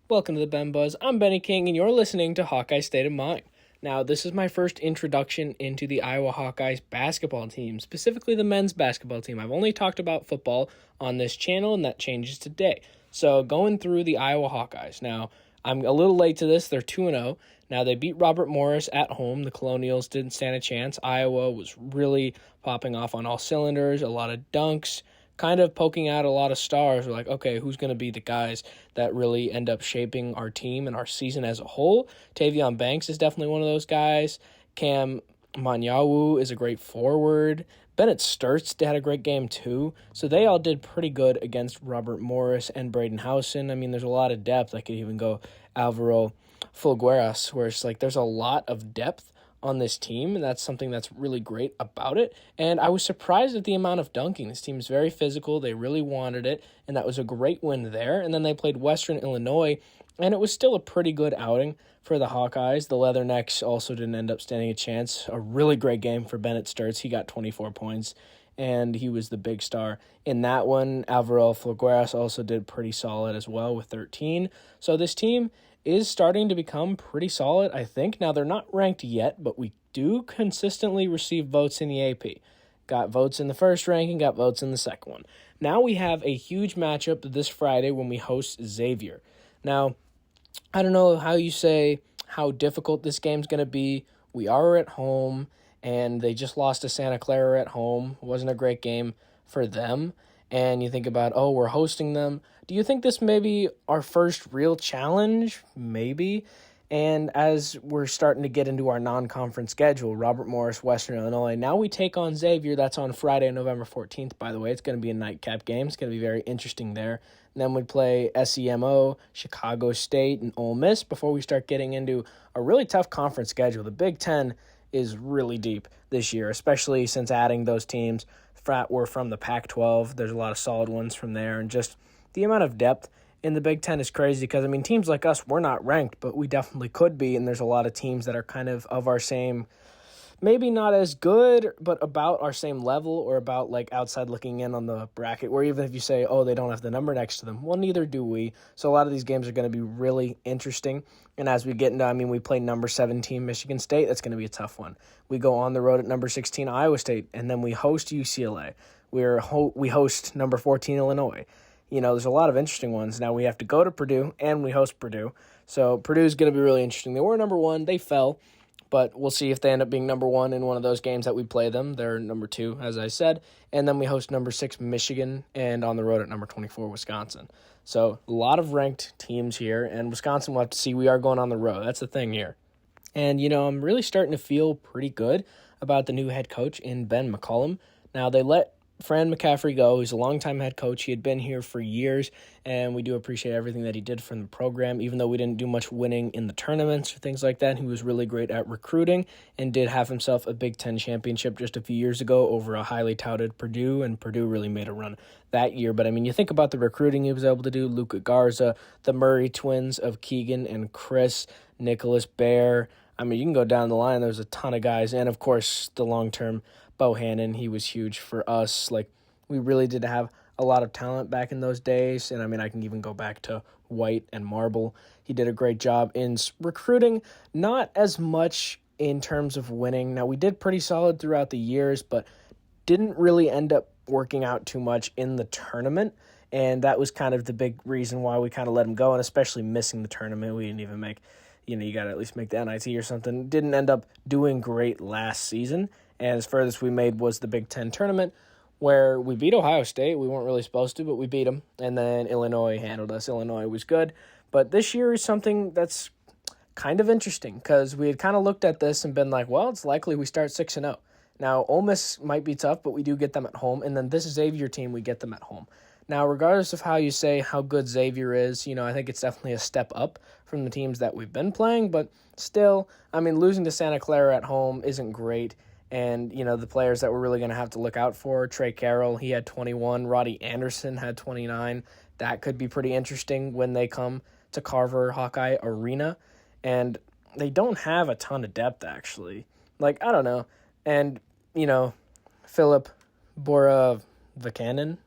Welcome to the Ben Buzz. I'm Benny King, and you're listening to Hawkeye State of Mind. Now, this is my first introduction into the Iowa Hawkeyes basketball team, specifically the men's basketball team. I've only talked about football on this channel, and that changes today. So, going through the Iowa Hawkeyes. Now, I'm a little late to this. They're 2-0. Now, they beat Robert Morris at home. The Colonials didn't stand a chance. Iowa was really popping off on all cylinders, a lot of dunks, kind of poking out a lot of stars. We're like, okay, who's going to be the guys that really end up shaping our team and our season as a whole? Tavion Banks is definitely one of those guys. Cam Manyawu is a great forward. Bennett Sturts had a great game too. So they all did pretty good against Robert Morris and Braden Howson. I mean, there's a lot of depth. I could even go Alvaro Fulgueras, where it's like there's a lot of depth on this team, and that's something that's really great about it. And I was surprised at the amount of dunking. This team is very physical. They really wanted it, and that was a great win there. And then they played Western Illinois, and it was still a pretty good outing for the Hawkeyes. The Leathernecks also didn't end up standing a chance. A really great game for Bennett Sturts. He got 24 points, and he was the big star in that one. Alvaro Fulgueras also did pretty solid as well with 13. So this team is starting to become pretty solid, I think. Now, they're not ranked yet, but we do consistently receive votes in the AP. Got votes in the first ranking, got votes in the second one. Now we have a huge matchup this Friday when we host Xavier. Now, I don't know how you say how difficult this game's going to be. We are at home, and they just lost to Santa Clara at home. It wasn't a great game for them. And you think about, oh, we're hosting them. Do you think this may be our first real challenge? Maybe. And as we're starting to get into our non-conference schedule, Robert Morris, Western Illinois, now we take on Xavier. That's on Friday, November 14th, by the way. It's going to be a nightcap game. It's going to be very interesting there. And then we play SEMO, Chicago State, and Ole Miss before we start getting into a really tough conference schedule. The Big Ten is really deep this year, especially since adding those teams were from the Pac-12. There's a lot of solid ones from there, and just the amount of depth in the Big Ten is crazy because, I mean, teams like us, we're not ranked, but we definitely could be, and there's a lot of teams that are kind of our same, maybe not as good, but about our same level or about, like, outside looking in on the bracket, where even if you say, oh, they don't have the number next to them, well, neither do we. So a lot of these games are going to be really interesting, and as we get into, I mean, we play number 17 Michigan State. That's going to be a tough one. We go on the road at number 16 Iowa State, and then we host UCLA. We host number 14 Illinois. You know, there's a lot of interesting ones. Now we have to go to Purdue, and we host Purdue. So Purdue's going to be really interesting. They were number 1. They fell, but we'll see if they end up being number 1 in one of those games that we play them. They're number 2, as I said. And then we host number 6 Michigan, and on the road at number 24 Wisconsin. So a lot of ranked teams here, and Wisconsin will have to see. We are going on the road. That's the thing here. And, you know, I'm really starting to feel pretty good about the new head coach in Ben McCollum. Now, they let Fran McCaffrey go. He's a longtime head coach. He had been here for years, and we do appreciate everything that he did from the program. Even though we didn't do much winning in the tournaments or things like that, he was really great at recruiting and did have himself a Big Ten championship just a few years ago over a highly touted Purdue, and Purdue really made a run that year. But, I mean, you think about the recruiting he was able to do, Luka Garza, the Murray twins of Keegan and Chris, Nicholas Bear. I mean, you can go down the line. There's a ton of guys, and, of course, the long-term Bohannon, he was huge for us. Like, we really did have a lot of talent back in those days, and I mean, I can even go back to White and Marble. He did a great job in recruiting, not as much in terms of winning. Now, we did pretty solid throughout the years, but didn't really end up working out too much in the tournament, and that was kind of the big reason why we kind of let him go, and especially missing the tournament. We didn't even make, you got to at least make the NIT or something. Didn't end up doing great last season. And as furthest we made was the Big Ten tournament, where we beat Ohio State. We weren't really supposed to, but we beat them. And then Illinois handled us. Illinois was good. But this year is something that's kind of interesting because we had kind of looked at this and been like, well, it's likely we start 6-0. Now, Ole Miss might be tough, but we do get them at home. And then this Xavier team, we get them at home. Now, regardless of how you say how good Xavier is, I think it's definitely a step up from the teams that we've been playing. But still, I mean, losing to Santa Clara at home isn't great. And, the players that we're really going to have to look out for, Trey Carroll, he had 21. Roddy Anderson had 29. That could be pretty interesting when they come to Carver Hawkeye Arena. And they don't have a ton of depth, actually. Like, I don't know. And, Philip Bora Vakanen,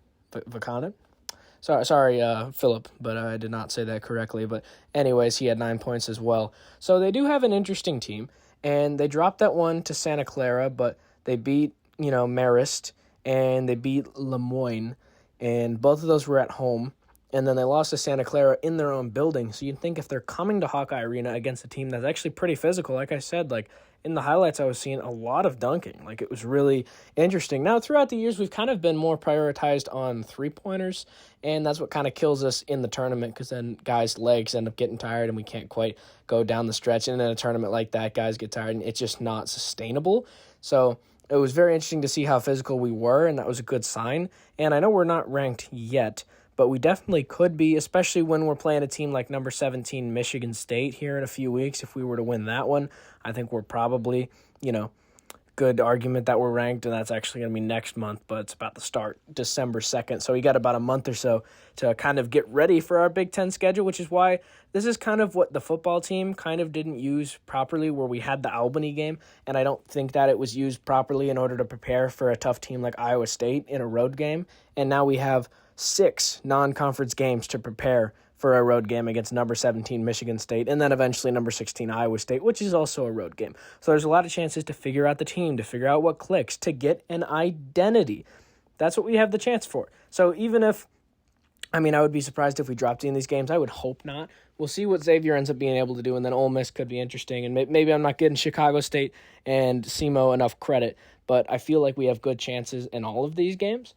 Sorry, Philip, but I did not say that correctly. But anyways, he had 9 points as well. So they do have an interesting team, and they dropped that one to Santa Clara, but they beat, Marist, and they beat Lemoyne, and both of those were at home. And then they lost to Santa Clara in their own building. So you'd think if they're coming to Hawkeye Arena against a team that's actually pretty physical, like I said, like in the highlights I was seeing a lot of dunking. Like it was really interesting. Now, throughout the years, we've kind of been more prioritized on three-pointers, and that's what kind of kills us in the tournament because then guys' legs end up getting tired and we can't quite go down the stretch. And in a tournament like that, guys get tired and it's just not sustainable. So it was very interesting to see how physical we were, and that was a good sign. And I know we're not ranked yet, but we definitely could be, especially when we're playing a team like number 17 Michigan State here in a few weeks. If we were to win that one, I think we're probably, good argument that we're ranked, and that's actually going to be next month, but it's about to start December 2nd. So we got about a month or so to kind of get ready for our Big Ten schedule, which is why this is kind of what the football team kind of didn't use properly, where we had the Albany game, and I don't think that it was used properly in order to prepare for a tough team like Iowa State in a road game. And now we have 6 non-conference games to prepare for a road game against number 17 Michigan State, and then eventually number 16 Iowa State, which is also a road game. So there's a lot of chances to figure out the team, to figure out what clicks, to get an identity. That's what we have the chance for. So even if, I would be surprised if we dropped in these games. I would hope not. We'll see what Xavier ends up being able to do, and then Ole Miss could be interesting. And maybe I'm not getting Chicago State and SEMO enough credit, but I feel like we have good chances in all of these games.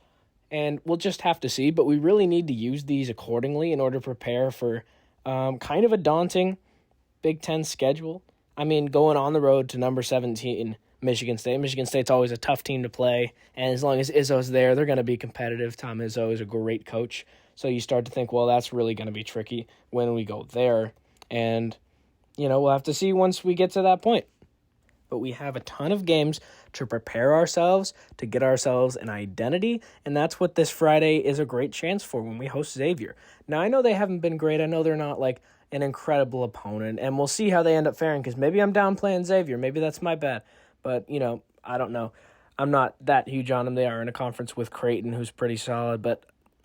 And we'll just have to see, but we really need to use these accordingly in order to prepare for kind of a daunting Big Ten schedule. Going on the road to number 17 Michigan State. Michigan State's always a tough team to play, and as long as Izzo's there, they're going to be competitive. Tom Izzo is a great coach, so you start to think, well, that's really going to be tricky when we go there. And, we'll have to see once we get to that point. But we have a ton of games to prepare ourselves, to get ourselves an identity, and that's what this Friday is a great chance for when we host Xavier. Now, I know they haven't been great. I know they're not like an incredible opponent, and we'll see how they end up faring because maybe I'm downplaying Xavier. Maybe that's my bad. But, I don't know. I'm not that huge on them. They are in a conference with Creighton, who's pretty solid, but,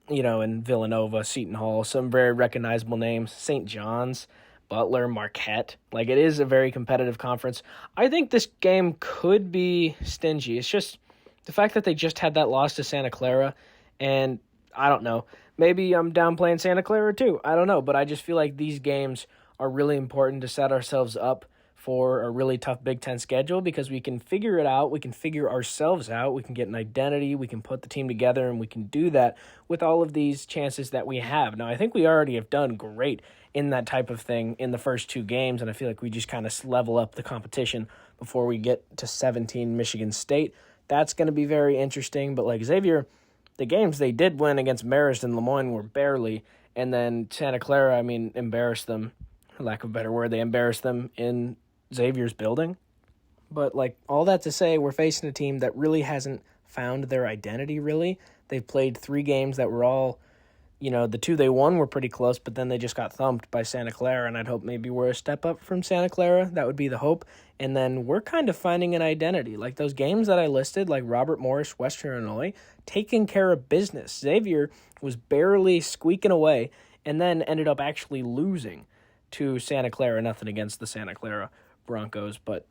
in Villanova, Seton Hall, some very recognizable names, St. John's, Butler, Marquette. Like, it is a very competitive conference. I think this game could be stingy. It's just the fact that they just had that loss to Santa Clara, and I don't know. Maybe I'm downplaying Santa Clara too. I don't know, but I just feel like these games are really important to set ourselves up for a really tough Big Ten schedule because we can figure it out. We can figure ourselves out. We can get an identity. We can put the team together, and we can do that with all of these chances that we have. Now, I think we already have done great in that type of thing in the first 2 games, and I feel like we just kind of level up the competition before we get to 17 Michigan State. That's going to be very interesting, but like Xavier, the games they did win against Marist and Lemoyne were barely, and then Santa Clara, embarrassed them, for lack of a better word. They embarrassed them in Xavier's building. But like all that to say, we're facing a team that really hasn't found their identity, really. They've played 3 games that were all, the 2 they won were pretty close, but then they just got thumped by Santa Clara, and I'd hope maybe we're a step up from Santa Clara. That would be the hope. And then we're kind of finding an identity. Like those games that I listed, like Robert Morris, Western Illinois, taking care of business. Xavier was barely squeaking away and then ended up actually losing to Santa Clara. Nothing against the Santa Clara Broncos, but,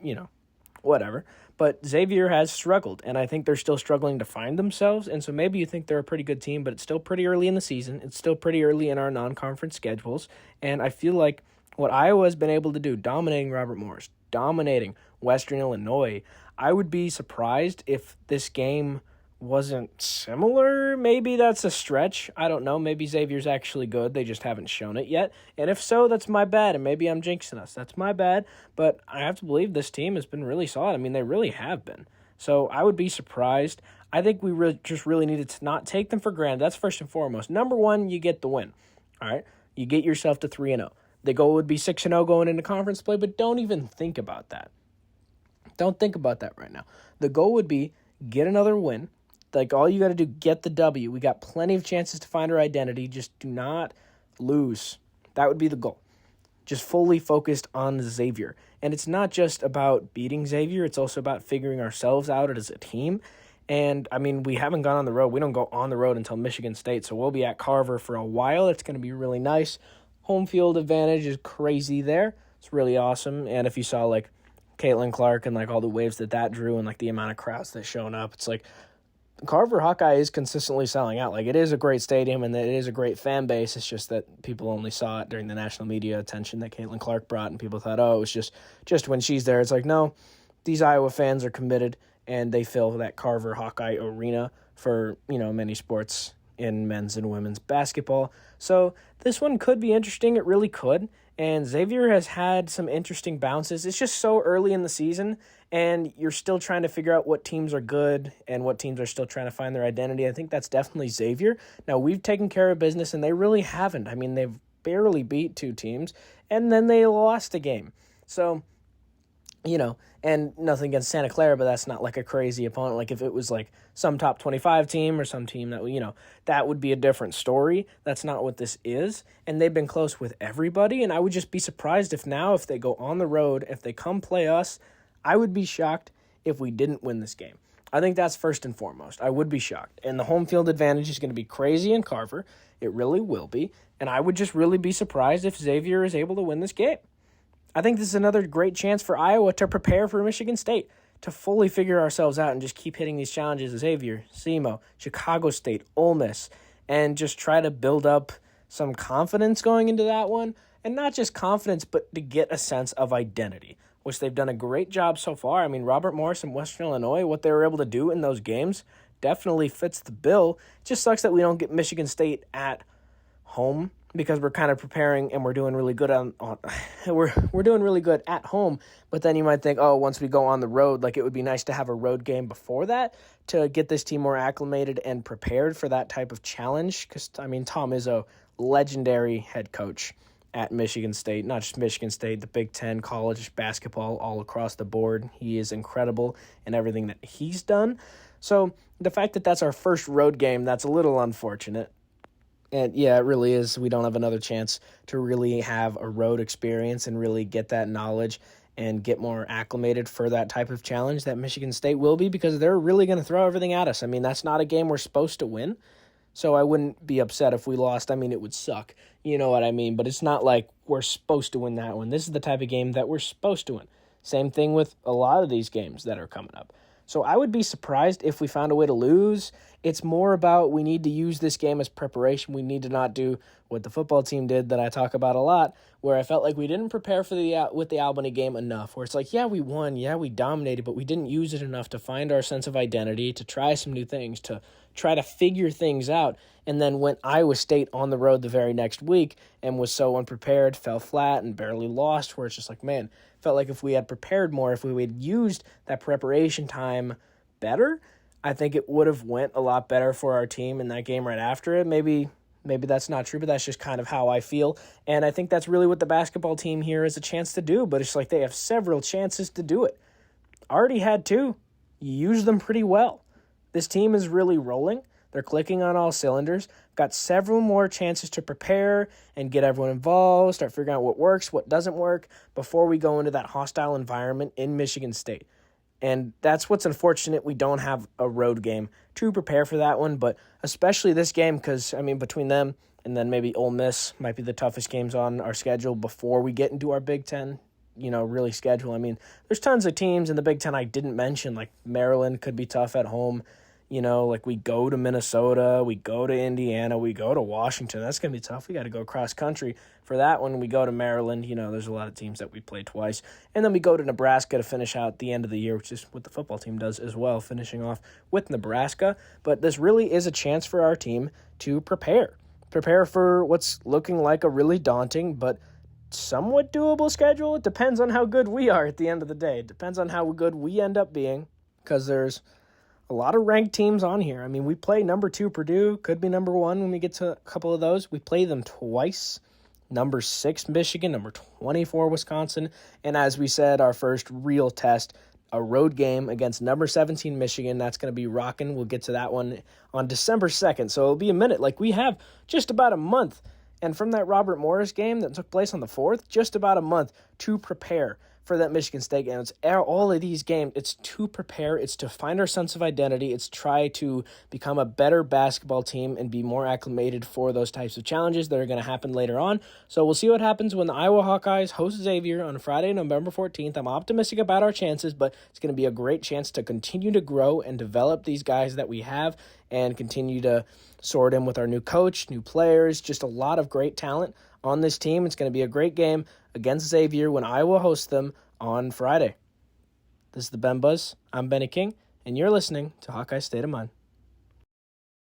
whatever. But Xavier has struggled, and I think they're still struggling to find themselves, and so maybe you think they're a pretty good team, but it's still pretty early in the season. It's still pretty early in our non-conference schedules, and I feel like what Iowa has been able to do, dominating Robert Morris, dominating Western Illinois, I would be surprised if this game wasn't similar. Maybe that's a stretch. I don't know. Maybe Xavier's actually good. They just haven't shown it yet. And if so, that's my bad. And maybe I'm jinxing us. That's my bad. But I have to believe this team has been really solid. They really have been. So I would be surprised. I think we just really needed to not take them for granted. That's first and foremost. Number one, you get the win. All right? You get yourself to 3-0. The goal would be 6-0 going into conference play, but don't even think about that. Don't think about that right now. The goal would be get another win. Like, all you got to do, get the W. We got plenty of chances to find our identity. Just do not lose. That would be the goal. Just fully focused on Xavier. And it's not just about beating Xavier. It's also about figuring ourselves out as a team. And, I mean, we haven't gone on the road. We don't go on the road until Michigan State, so we'll be at Carver for a while. It's going to be really nice. Home field advantage is crazy there. It's really awesome. And if you saw, like, Caitlin Clark and, like, all the waves that drew and, like, the amount of crowds that shown up, it's like Carver Hawkeye is consistently selling out. Like, it is a great stadium and it is a great fan base. It's just that people only saw it during the national media attention that Caitlin Clark brought, and people thought, oh, it was just when she's there. It's like, no, these Iowa fans are committed, and they fill that Carver Hawkeye arena for, many sports in men's and women's basketball. So this one could be interesting. It really could. And Xavier has had some interesting bounces. It's just so early in the season, and you're still trying to figure out what teams are good and what teams are still trying to find their identity. I think that's definitely Xavier. Now, we've taken care of business, and they really haven't. I mean, they've barely beat 2 teams, and then they lost a game. So, and nothing against Santa Clara, but that's not like a crazy opponent. Like if it was like some top 25 team or some team that, that would be a different story. That's not what this is. And they've been close with everybody. And I would just be surprised if they go on the road, if they come play us, I would be shocked if we didn't win this game. I think that's first and foremost. I would be shocked. And the home field advantage is going to be crazy in Carver. It really will be. And I would just really be surprised if Xavier is able to win this game. I think this is another great chance for Iowa to prepare for Michigan State, to fully figure ourselves out and just keep hitting these challenges. Xavier, SEMO, Chicago State, Ole Miss, and just try to build up some confidence going into that one. And not just confidence, but to get a sense of identity, which they've done a great job so far. I mean, Robert Morris and Western Illinois, what they were able to do in those games definitely fits the bill. It just sucks that we don't get Michigan State at home, because we're kind of preparing and we're doing really good we're doing really good at home. But then you might think, oh, once we go on the road, like it would be nice to have a road game before that to get this team more acclimated and prepared for that type of challenge. Because, I mean, Tom Izzo, legendary head coach at Michigan State, not just Michigan State, the Big Ten, college basketball all across the board. He is incredible in everything that he's done. So the fact that that's our first road game, that's a little unfortunate. And yeah, it really is. We don't have another chance to really have a road experience and really get that knowledge and get more acclimated for that type of challenge that Michigan State will be, because they're really going to throw everything at us. I mean, that's not a game we're supposed to win, so I wouldn't be upset if we lost. I mean, it would suck. You know what I mean? But it's not like we're supposed to win that one. This is the type of game that we're supposed to win. Same thing with a lot of these games that are coming up. So I would be surprised if we found a way to lose. It's more about we need to use this game as preparation. We need to not do what the football team did that I talk about a lot, where I felt like we didn't prepare for with the Albany game enough, where it's like, yeah, we won, yeah, we dominated, but we didn't use it enough to find our sense of identity, to try some new things, to try to figure things out. And then went Iowa State on the road the very next week and was so unprepared, fell flat, and barely lost, where it's just like, man, felt like if we had prepared more, if we had used that preparation time better, I think it would have went a lot better for our team in that game right after it. Maybe that's not true, but that's just kind of how I feel. And I think that's really what the basketball team here has a chance to do, but it's like they have several chances to do it. Already had 2. You used them pretty well. This team is really rolling. They're clicking on all cylinders. Got several more chances to prepare and get everyone involved, start figuring out what works, what doesn't work, before we go into that hostile environment in Michigan State. And that's what's unfortunate. We don't have a road game to prepare for that one, but especially this game, because, I mean, between them and then maybe Ole Miss might be the toughest games on our schedule before we get into our Big Ten, really schedule. I mean, there's tons of teams in the Big Ten I didn't mention, like Maryland could be tough at home. Like we go to Minnesota, we go to Indiana, we go to Washington. That's going to be tough. We got to go cross country for that one. We go to Maryland. There's a lot of teams that we play twice. And then we go to Nebraska to finish out the end of the year, which is what the football team does as well, finishing off with Nebraska. But this really is a chance for our team to prepare for what's looking like a really daunting but somewhat doable schedule. It depends on how good we are at the end of the day. It depends on how good we end up being, because there's a lot of ranked teams on here. I mean, we play number 2 Purdue, could be number 1 when we get to a couple of those. We play them twice. Number 6 Michigan, number 24 Wisconsin, and as we said, our first real test, a road game against number 17 Michigan. That's going to be rocking. We'll get to that one on December 2nd, so it'll be a minute. Like, we have just about a month, and from that Robert Morris game that took place on the 4th, just about a month to prepare for that Michigan State game. It's all of these games. It's to prepare. It's to find our sense of identity. It's try to become a better basketball team and be more acclimated for those types of challenges that are going to happen later on. So we'll see what happens when the Iowa Hawkeyes host Xavier on Friday, November 14th. I'm optimistic about our chances, but it's going to be a great chance to continue to grow and develop these guys that we have and continue to sort in with our new coach, new players, just a lot of great talent on this team. It's going to be a great game against Xavier when Iowa hosts them on Friday. This is the Ben Buzz. I'm Benny King, and you're listening to Hawkeye State of Mind.